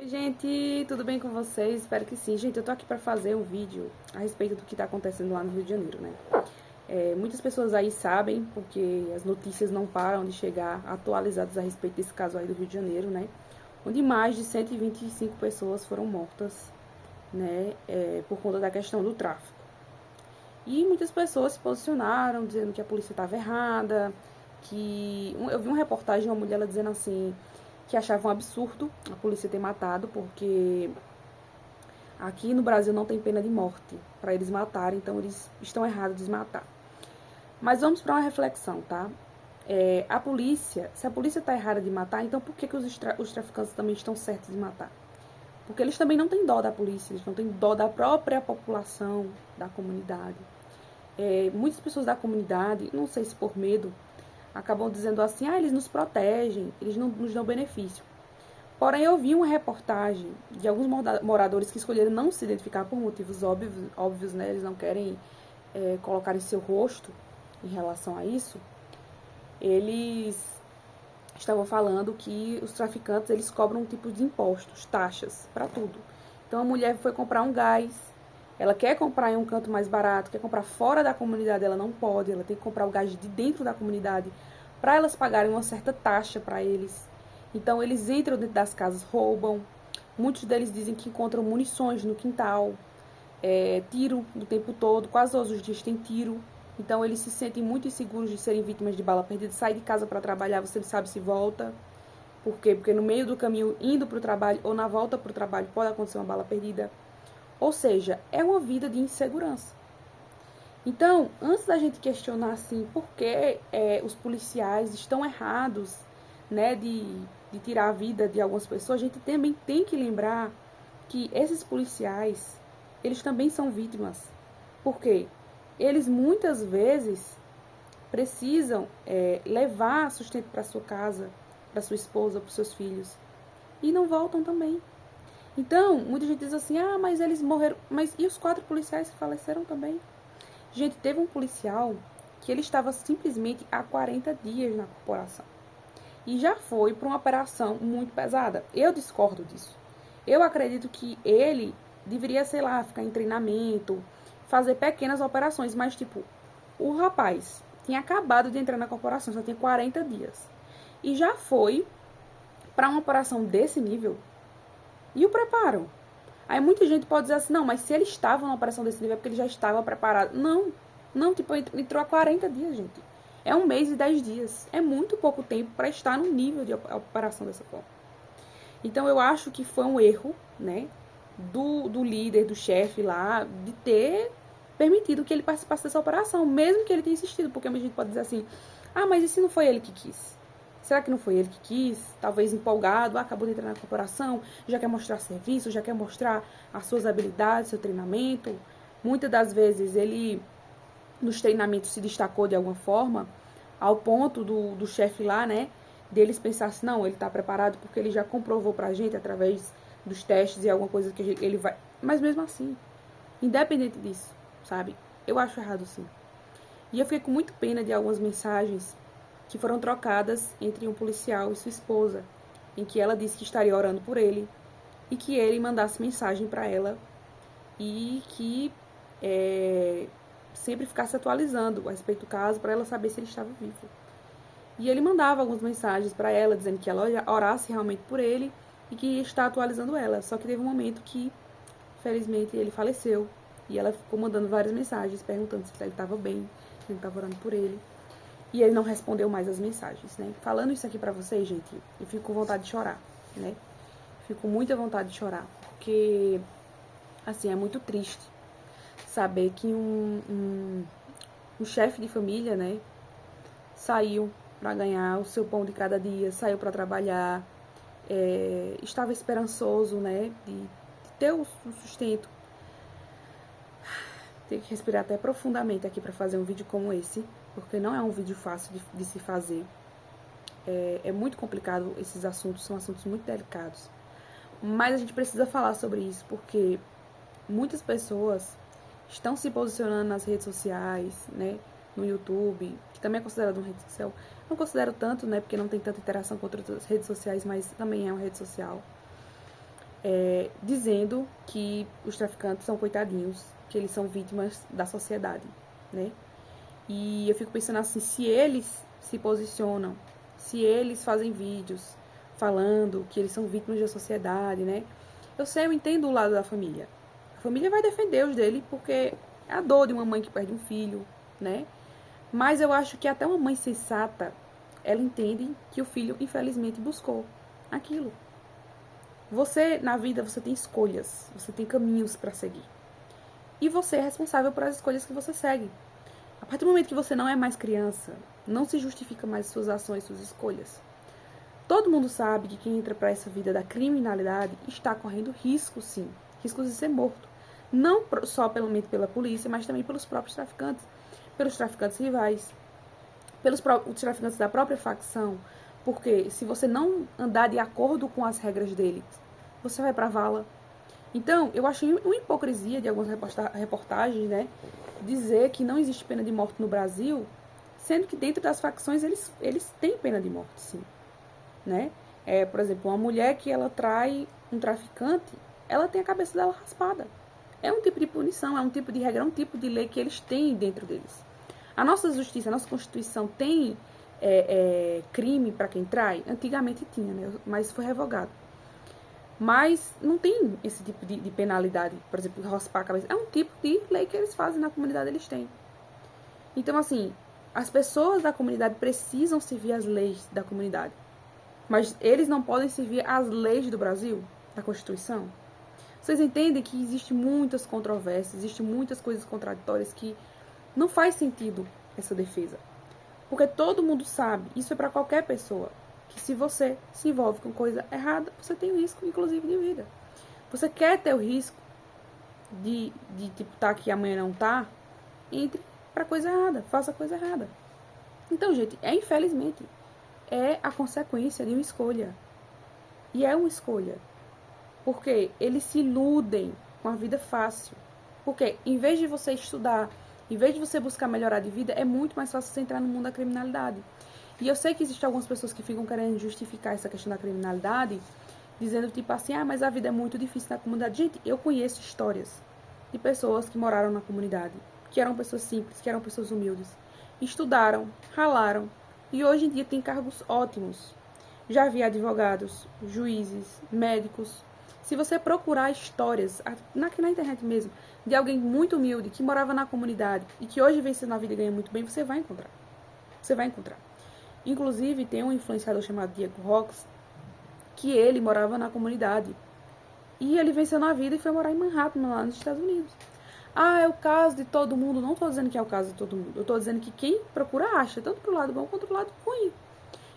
Gente, tudo bem com vocês? Espero que sim. Gente, eu tô aqui pra fazer um vídeo a respeito do que tá acontecendo lá no Rio de Janeiro, né? Muitas pessoas aí sabem, porque as notícias não param de chegar atualizadas a respeito desse caso aí do Rio de Janeiro, né? Onde mais de 125 pessoas foram mortas, né? Por conta da questão do tráfico. E muitas pessoas se posicionaram, dizendo que a polícia estava errada, eu vi uma reportagem de uma mulher ela dizendo assim, que achava um absurdo a polícia ter matado, porque aqui no Brasil não tem pena de morte para eles matarem, então eles estão errados de matar. Mas vamos para uma reflexão, tá? A polícia, se a polícia está errada de matar, então por que os traficantes também estão certos de matar? Porque eles também não têm dó da polícia, eles não têm dó da própria população, da comunidade. Muitas pessoas da comunidade, não sei se por medo, acabam dizendo assim, eles nos protegem, eles não nos dão benefício. Porém, eu vi uma reportagem de alguns moradores que escolheram não se identificar por motivos óbvios, né? Eles não querem colocar em seu rosto em relação a isso. Eles estavam falando que os traficantes, eles cobram um tipo de impostos, taxas, para tudo. Então, a mulher foi comprar um gás, ela quer comprar em um canto mais barato, quer comprar fora da comunidade, ela não pode, ela tem que comprar o gás de dentro da comunidade, para elas pagarem uma certa taxa para eles. Então, eles entram dentro das casas, roubam. Muitos deles dizem que encontram munições no quintal, tiro o tempo todo, quase todos os dias tem tiro. Então, eles se sentem muito inseguros de serem vítimas de bala perdida. Sai de casa para trabalhar, você não sabe se volta. Por quê? Porque no meio do caminho, indo para o trabalho ou na volta para o trabalho, pode acontecer uma bala perdida. Ou seja, é uma vida de insegurança. Então, antes da gente questionar assim, por que os policiais estão errados, né, de tirar a vida de algumas pessoas, a gente também tem que lembrar que esses policiais, eles também são vítimas. Por quê? Eles muitas vezes precisam levar sustento para sua casa, para sua esposa, para os seus filhos, e não voltam também. Então, muita gente diz assim, mas eles morreram, mas e os 4 policiais que faleceram também? Gente, teve um policial que ele estava simplesmente há 40 dias na corporação. E já foi para uma operação muito pesada. Eu discordo disso. Eu acredito que ele deveria, sei lá, ficar em treinamento, fazer pequenas operações, mas tipo, o rapaz tinha acabado de entrar na corporação, só tinha 40 dias. E já foi para uma operação desse nível. E o preparo? Aí muita gente pode dizer assim, não, mas se ele estava numa operação desse nível é porque ele já estava preparado. Não, tipo, entrou há 40 dias, gente. É 1 mês e 10 dias. É muito pouco tempo para estar no nível de operação dessa forma. Então eu acho que foi um erro, né, do líder, do chefe lá, de ter permitido que ele participasse dessa operação, mesmo que ele tenha insistido, porque a gente pode dizer assim, mas e se não foi ele que quis? Será que não foi ele que quis? Talvez empolgado, acabou de entrar na corporação, já quer mostrar serviço, já quer mostrar as suas habilidades, seu treinamento. Muitas das vezes ele, nos treinamentos, se destacou de alguma forma, ao ponto do chefe lá, né, deles pensar assim, não, ele tá preparado porque ele já comprovou pra gente através dos testes e alguma coisa que ele vai... Mas mesmo assim, independente disso, sabe? Eu acho errado sim. E eu fiquei com muito pena de algumas mensagens que foram trocadas entre um policial e sua esposa, em que ela disse que estaria orando por ele e que ele mandasse mensagem para ela e que sempre ficasse atualizando a respeito do caso para ela saber se ele estava vivo. E ele mandava algumas mensagens para ela dizendo que ela orasse realmente por ele e que ia estar atualizando ela. Só que teve um momento que, felizmente, ele faleceu e ela ficou mandando várias mensagens perguntando se ele estava bem, se ele estava orando por ele. E ele não respondeu mais as mensagens, né? Falando isso aqui pra vocês, gente, eu fico com vontade de chorar, né? Fico com muita vontade de chorar, porque, assim, é muito triste saber que um chefe de família, né, saiu pra ganhar o seu pão de cada dia, saiu pra trabalhar, estava esperançoso, né, de ter o sustento. Tenho que respirar até profundamente aqui pra fazer um vídeo como esse, porque não é um vídeo fácil de se fazer. É muito complicado, esses assuntos são assuntos muito delicados. Mas a gente precisa falar sobre isso, porque muitas pessoas estão se posicionando nas redes sociais, né, no YouTube, que também é considerado uma rede social. Não considero tanto, né, porque não tem tanta interação com outras redes sociais, mas também é uma rede social. dizendo que os traficantes são coitadinhos, que eles são vítimas da sociedade, né? E eu fico pensando assim, se eles se posicionam, se eles fazem vídeos falando que eles são vítimas da sociedade, né? Eu entendo o lado da família. A família vai defender os dele porque é a dor de uma mãe que perde um filho, né? Mas eu acho que até uma mãe sensata, ela entende que o filho, infelizmente, buscou aquilo. Você, na vida, você tem escolhas, você tem caminhos para seguir. E você é responsável por as escolhas que você segue. A partir do momento que você não é mais criança, não se justifica mais suas ações, suas escolhas. Todo mundo sabe que quem entra para essa vida da criminalidade está correndo risco, sim. Riscos de ser morto. Não só pela polícia, mas também pelos próprios traficantes. Pelos traficantes rivais. Pelos traficantes da própria facção. Porque se você não andar de acordo com as regras deles, você vai pra vala. Então, eu achei uma hipocrisia de algumas reportagens, né? Dizer que não existe pena de morte no Brasil, sendo que dentro das facções eles têm pena de morte, sim. Né? Por exemplo, uma mulher que ela trai um traficante, ela tem a cabeça dela raspada. É um tipo de punição, é um tipo de regra, é um tipo de lei que eles têm dentro deles. A nossa justiça, a nossa Constituição tem crime para quem trai? Antigamente tinha, né? Mas foi revogado. Mas não tem esse tipo de penalidade, por exemplo, raspar a cabeça. É um tipo de lei que eles fazem na comunidade, eles têm. Então, assim, as pessoas da comunidade precisam seguir as leis da comunidade. Mas eles não podem servir as leis do Brasil, da Constituição. Vocês entendem que existem muitas controvérsias, existem muitas coisas contraditórias que não faz sentido essa defesa. Porque todo mundo sabe, isso é para qualquer pessoa, que se você se envolve com coisa errada, você tem um risco, inclusive, de vida. Você quer ter o risco de tipo, tá aqui amanhã não tá, entre para coisa errada, faça a coisa errada. Então, gente, infelizmente, é a consequência de uma escolha. E é uma escolha. Porque eles se iludem com a vida fácil. Porque em vez de você estudar, em vez de você buscar melhorar de vida, é muito mais fácil você entrar no mundo da criminalidade. E eu sei que existem algumas pessoas que ficam querendo justificar essa questão da criminalidade, dizendo tipo assim, mas a vida é muito difícil na comunidade. Gente, eu conheço histórias de pessoas que moraram na comunidade, que eram pessoas simples, que eram pessoas humildes, estudaram, ralaram, e hoje em dia têm cargos ótimos. Já vi advogados, juízes, médicos. Se você procurar histórias, na internet mesmo, de alguém muito humilde, que morava na comunidade e que hoje vence na vida e ganha muito bem, você vai encontrar. Você vai encontrar. Inclusive, tem um influenciador chamado Diego Rox, que ele morava na comunidade. E ele venceu na vida e foi morar em Manhattan, lá nos Estados Unidos. É o caso de todo mundo. Não estou dizendo que é o caso de todo mundo. Eu estou dizendo que quem procura acha, tanto pro lado bom quanto pro lado ruim.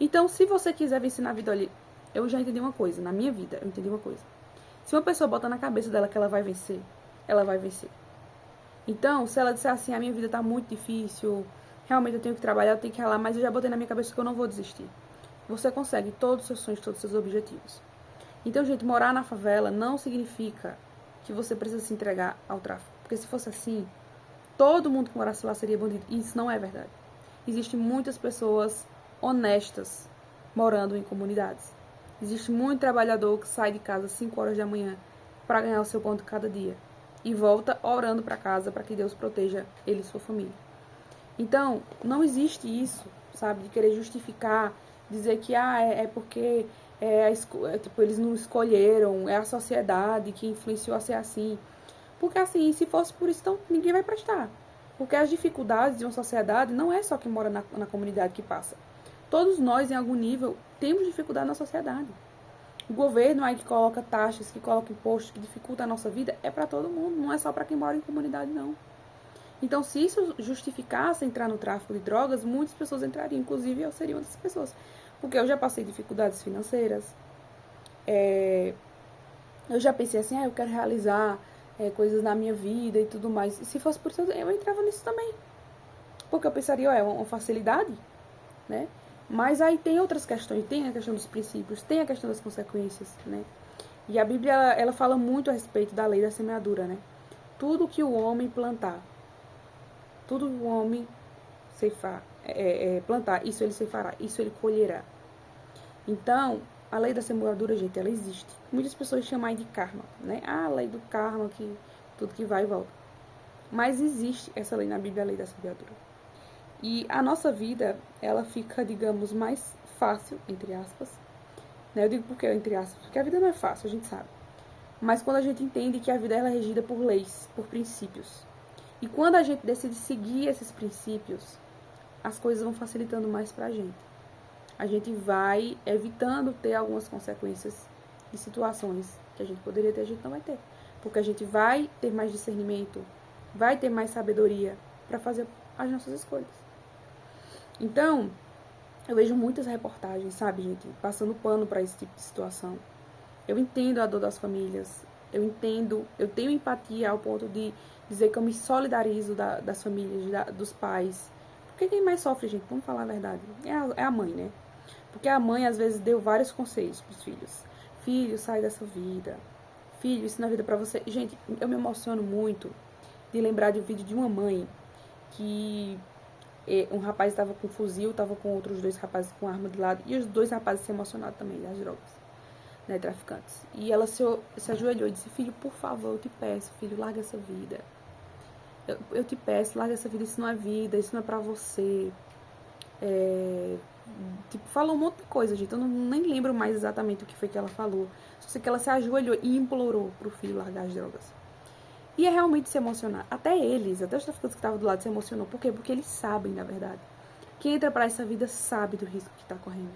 Então, se você quiser vencer na vida, olha, eu já entendi uma coisa. Na minha vida, eu entendi uma coisa. Se uma pessoa bota na cabeça dela que ela vai vencer, ela vai vencer. Então, se ela disser assim, a minha vida tá muito difícil, realmente eu tenho que trabalhar, eu tenho que ralar, mas eu já botei na minha cabeça que eu não vou desistir. Você consegue todos os seus sonhos, todos os seus objetivos. Então, gente, morar na favela não significa que você precisa se entregar ao tráfico. Porque se fosse assim, todo mundo que morasse lá seria bandido. E isso não é verdade. Existem muitas pessoas honestas morando em comunidades. Existe muito trabalhador que sai de casa às 5 horas da manhã para ganhar o seu pão de cada dia. E volta orando para casa para que Deus proteja ele e sua família. Então, não existe isso, sabe? De querer justificar, dizer que é porque tipo, eles não escolheram, é a sociedade que influenciou a ser assim. Porque assim, se fosse por isso, então ninguém vai prestar. Porque as dificuldades de uma sociedade não é só quem mora na comunidade que passa. Todos nós, em algum nível, temos dificuldade na sociedade. O governo aí que coloca taxas, que coloca impostos, que dificulta a nossa vida, é para todo mundo, não é só para quem mora em comunidade, não. Então, se isso justificasse entrar no tráfico de drogas, muitas pessoas entrariam, inclusive eu seria uma dessas pessoas. Porque eu já passei dificuldades financeiras, eu já pensei assim, eu quero realizar coisas na minha vida e tudo mais. E se fosse por isso, eu entrava nisso também. Porque eu pensaria, é uma facilidade, né? Mas aí tem outras questões, tem a questão dos princípios, tem a questão das consequências, né? E a Bíblia, ela fala muito a respeito da lei da semeadura, né? Tudo que o homem plantar, tudo o homem plantar, isso ele ceifará, isso ele colherá. Então, A lei da semeadura, gente, ela existe. Muitas pessoas chamam de karma, né? A lei do karma, que tudo que vai e volta. Mas existe essa lei na Bíblia, a lei da semeadura. E a nossa vida, ela fica, digamos, mais fácil, entre aspas. Né? Eu digo porque, entre aspas, porque a vida não é fácil, a gente sabe. Mas quando a gente entende que a vida ela é regida por leis, por princípios. E quando a gente decide seguir esses princípios, as coisas vão facilitando mais pra gente. A gente vai evitando ter algumas consequências de situações que a gente poderia ter, a gente não vai ter. Porque a gente vai ter mais discernimento, vai ter mais sabedoria para fazer as nossas escolhas. Então, eu vejo muitas reportagens, sabe, gente, passando pano para esse tipo de situação. Eu entendo a dor das famílias, eu tenho empatia ao ponto de dizer que eu me solidarizo das famílias, dos pais. Porque quem mais sofre, gente, vamos falar a verdade, é a mãe, né? Porque a mãe, às vezes, deu vários conselhos pros filhos. Filho, sai dessa vida. Filho, isso não é vida pra você. Gente, eu me emociono muito de lembrar de um vídeo de uma mãe que um rapaz estava com um fuzil, estava com outros 2 rapazes com arma de lado, e os 2 rapazes se emocionaram também das drogas, né, traficantes. E ela se ajoelhou e disse: filho, por favor, eu te peço, filho, larga essa vida. Eu te peço, larga essa vida, isso não é vida, isso não é pra você. Tipo, falou um monte de coisa, gente. Eu nem lembro mais exatamente o que foi que ela falou. Só sei que ela se ajoelhou e implorou pro filho largar as drogas. E é realmente se emocionar. Até os traficantes que estavam do lado se emocionou. Por quê? Porque eles sabem, na verdade. Quem entra pra essa vida sabe do risco que tá correndo.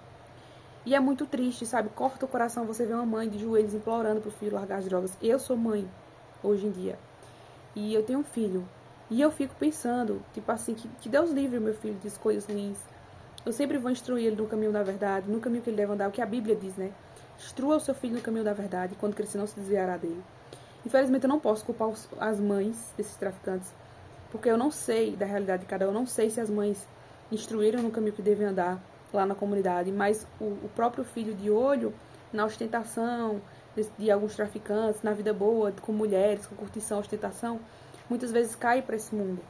E é muito triste, sabe? Corta o coração você ver uma mãe de joelhos implorando pro filho largar as drogas. Eu sou mãe, hoje em dia. E eu tenho um filho. E eu fico pensando, tipo assim, que Deus livre o meu filho de escolhas ruins. Eu sempre vou instruir ele no caminho da verdade, no caminho que ele deve andar, o que a Bíblia diz, né? Instrua o seu filho no caminho da verdade, quando crescer não se desviará dele. Infelizmente eu não posso culpar as mães desses traficantes, porque eu não sei da realidade de cada um, eu não sei se as mães instruíram no caminho que devem andar lá na comunidade, mas o próprio filho de olho na ostentação de alguns traficantes, na vida boa, com mulheres, com curtição, ostentação, muitas vezes cai para esse mundo.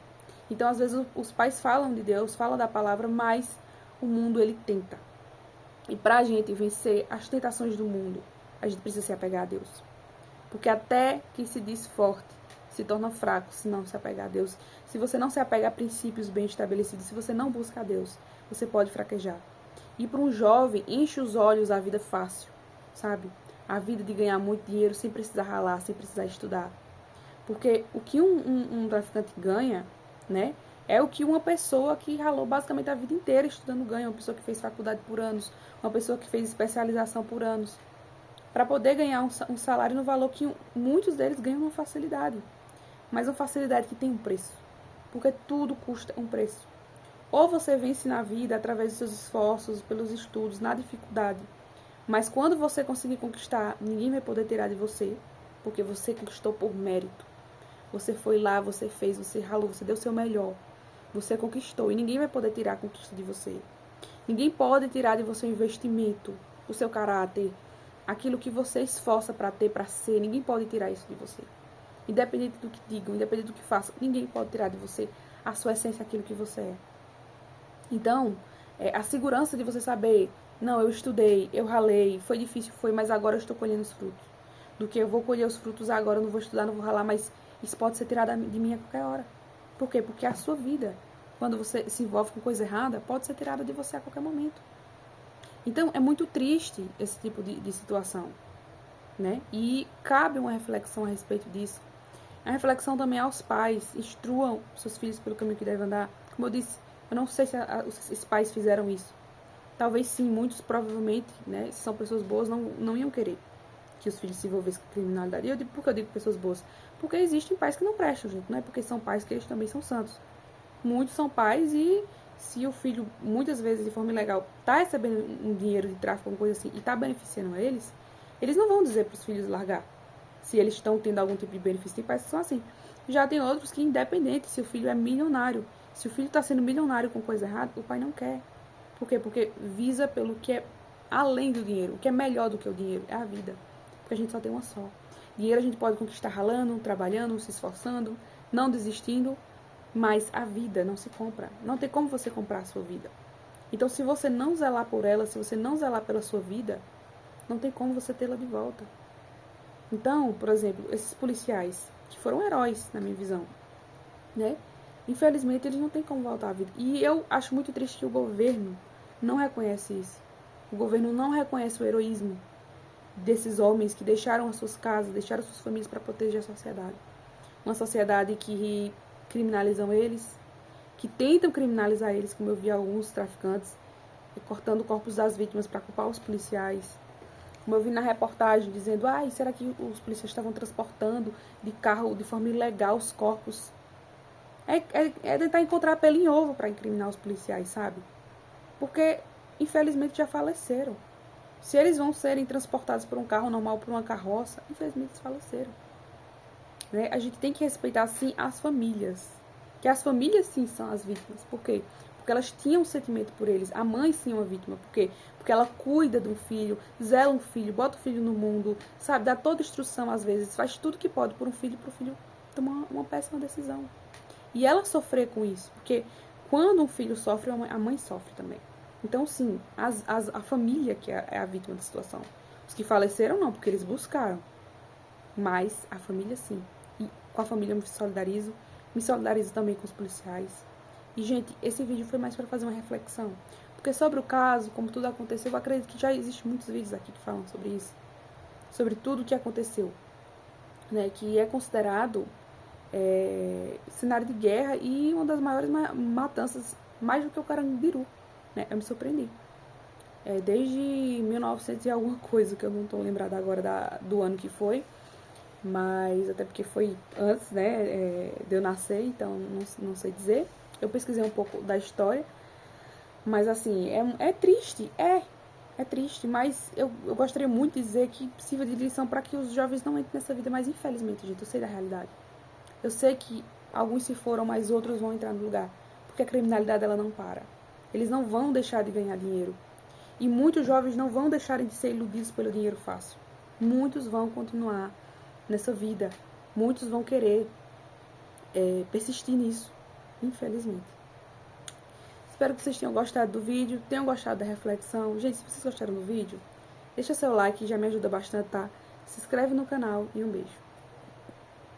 Então, às vezes, os pais falam de Deus, falam da palavra, mas o mundo, ele tenta. E pra gente vencer as tentações do mundo, a gente precisa se apegar a Deus. Porque até quem se diz forte se torna fraco se não se apegar a Deus. Se você não se apega a princípios bem estabelecidos, se você não busca a Deus, você pode fraquejar. E para um jovem, enche os olhos a vida fácil, sabe? A vida de ganhar muito dinheiro sem precisar ralar, sem precisar estudar. Porque o que um traficante ganha, né, é o que uma pessoa que ralou basicamente a vida inteira estudando ganha. Uma pessoa que fez faculdade por anos, uma pessoa que fez especialização por anos, para poder ganhar um salário no valor que muitos deles ganham uma facilidade. Mas uma facilidade que tem um preço. Porque tudo custa um preço. Ou você vence na vida através dos seus esforços, pelos estudos, na dificuldade. Mas quando você conseguir conquistar, ninguém vai poder tirar de você, porque você conquistou por mérito. Você foi lá, você fez, você ralou, você deu o seu melhor. Você conquistou e ninguém vai poder tirar a conquista de você. Ninguém pode tirar de você o investimento, o seu caráter, aquilo que você esforça para ter, para ser. Ninguém pode tirar isso de você. Independente do que digam, independente do que façam, ninguém pode tirar de você a sua essência, aquilo que você é. Então, a segurança de você saber, não, eu estudei, eu ralei, foi difícil, foi, mas agora eu estou colhendo os frutos. Do que eu vou colher os frutos agora, eu não vou estudar, não vou ralar, mas isso pode ser tirado de mim a qualquer hora. Por quê? Porque a sua vida, quando você se envolve com coisa errada, pode ser tirada de você a qualquer momento. Então, é muito triste esse tipo de situação, né? E cabe uma reflexão a respeito disso. A reflexão também aos pais, instruam seus filhos pelo caminho que devem andar. Como eu disse, eu não sei se os pais fizeram isso. Talvez sim, muitos provavelmente, né, se são pessoas boas, não iam querer que os filhos se envolvessem com criminalidade. E por que eu digo pessoas boas? Porque existem pais que não prestam, gente. Não é porque são pais que eles também são santos. Muitos são pais e se o filho, muitas vezes, de forma ilegal, tá recebendo um dinheiro de tráfico, alguma coisa assim, e tá beneficiando eles não vão dizer para os filhos largar. Se eles estão tendo algum tipo de benefício, tem pais que são assim. Já tem outros que, independente se o filho é milionário, se o filho está sendo milionário com coisa errada, o pai não quer. Por quê? Porque visa pelo que é além do dinheiro, o que é melhor do que o dinheiro, é a vida. Porque a gente só tem uma só. Dinheiro a gente pode conquistar ralando, trabalhando, se esforçando, não desistindo, mas a vida não se compra. Não tem como você comprar a sua vida. Então, se você não zelar por ela, se você não zelar pela sua vida, não tem como você tê-la de volta. Então, por exemplo, esses policiais, que foram heróis, na minha visão, né? Infelizmente, eles não têm como voltar à vida. E eu acho muito triste que o governo não reconhece isso. O governo não reconhece o heroísmo desses homens que deixaram as suas casas, deixaram as suas famílias para proteger a sociedade. Uma sociedade que criminalizam eles, que tentam criminalizar eles, como eu vi alguns traficantes, cortando corpos das vítimas para culpar os policiais. Como eu vi na reportagem, dizendo, será que os policiais estavam transportando de carro de forma ilegal os corpos? É tentar encontrar pelo em ovo para incriminar os policiais, sabe? Porque, infelizmente, já faleceram. Se eles vão serem transportados por um carro normal, por uma carroça, infelizmente eles faleceram. Né? A gente tem que respeitar, sim, as famílias. Que as famílias, sim, são as vítimas. Por quê? Porque elas tinham um sentimento por eles. A mãe, sim, é uma vítima. Por quê? Porque ela cuida do filho, zela um filho, bota o filho no mundo, sabe? Dá toda instrução, às vezes. Faz tudo que pode por um filho, para o filho tomar uma péssima decisão. E ela sofrer com isso. Porque quando um filho sofre, a mãe sofre também. Então, sim, a família que é a vítima da situação. Os que faleceram, não, porque eles buscaram. Mas a família, sim. E com a família eu me solidarizo também com os policiais. E, gente, esse vídeo foi mais para fazer uma reflexão. Porque sobre o caso, como tudo aconteceu, eu acredito que já existem muitos vídeos aqui que falam sobre isso. Sobre tudo o que aconteceu. Né, que é considerado cenário de guerra e uma das maiores matanças, mais do que o Carandiru. Né? Eu me surpreendi. Desde 1900 e alguma coisa, que eu não estou lembrada agora do ano que foi, mas até porque foi antes, né, de eu nascer, então não sei dizer. Eu pesquisei um pouco da história, mas assim, é triste, é triste, mas eu gostaria muito de dizer que sirva de lição para que os jovens não entrem nessa vida, mas infelizmente, gente, eu sei da realidade. Eu sei que alguns se foram, mas outros vão entrar no lugar, porque a criminalidade ela não para. Eles não vão deixar de ganhar dinheiro. E muitos jovens não vão deixarem de ser iludidos pelo dinheiro fácil. Muitos vão continuar nessa vida. Muitos vão querer persistir nisso, infelizmente. Espero que vocês tenham gostado do vídeo, tenham gostado da reflexão. Gente, se vocês gostaram do vídeo, deixa seu like, já me ajuda bastante, tá? Se inscreve no canal e um beijo.